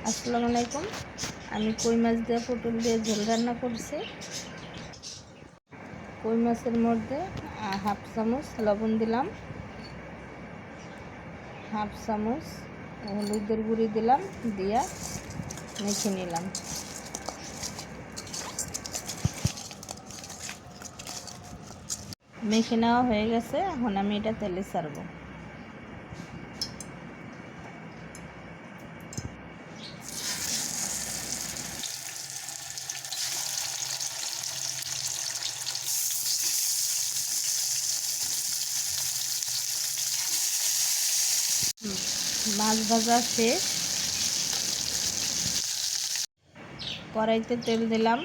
আসসালামু আলাইকুম। আমি কই মাছ দিয়ে পটল দিয়ে ঝোল রান্না করছি। কই মাছের মধ্যে হাফ চামচ লবণ দিলাম, হাফ চামচ হলুদের গুঁড়ি দিলাম, দিয়া মেখে নিলাম। মেখে নেওয়া হয়ে গেছে, এখন আমি এটা তেলে ছাড়বো। মাছ ভাজা শেষ, কড়াইতে তেল দিলাম,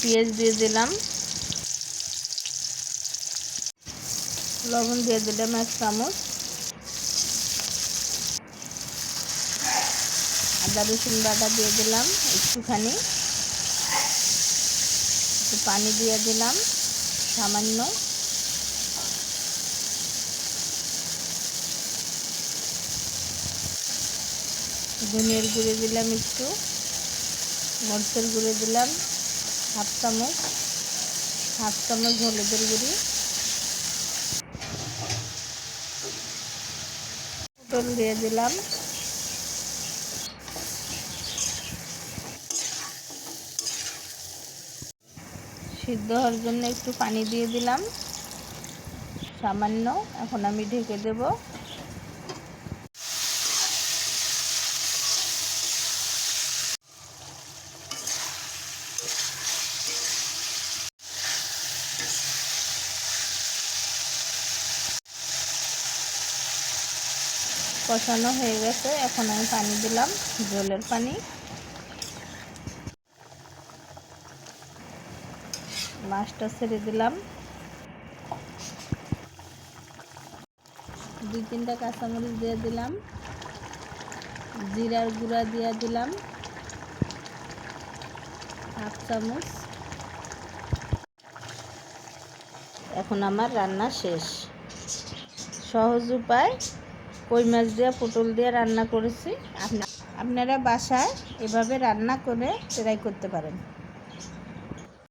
পেঁয়াজ দিয়ে দিলাম, লবণ দিয়ে দিলাম 1 চামচ, আদা রসুন বাটা দিয়ে দিলাম একটুখানি, একটু পানি দিয়ে দিলাম সামান্য, ধনিয়ার গুঁড়ো দিলাম একটু, মরিচের গুঁড়ো দিলাম হাফ চামচ, হাফ চামচ হলুদের গুঁড়ি, পটল দিয়ে দিলাম, সিদ্ধ হওয়ার জন্য একটু পানি দিয়ে দিলাম সামান্য। এখন আমি ঢেকে দেব। কষানো হয়ে গেছে, এখন আমি পানি দিলাম, ঝোলের পানি। মাছটা ছেড়ে দিলাম, 2-3টা কাঁচামরিচ দিয়ে দিলাম, জিরার গুঁড়া দিয়ে দিলাম হাফ চামচ। এখন আমার রান্না শেষ। সহজ উপায় কই মাছ দিয়ে পটল দিয়ে রান্না করেছি। আপনারা বাসায় এভাবে রান্না করে ট্রাই করতে পারেন।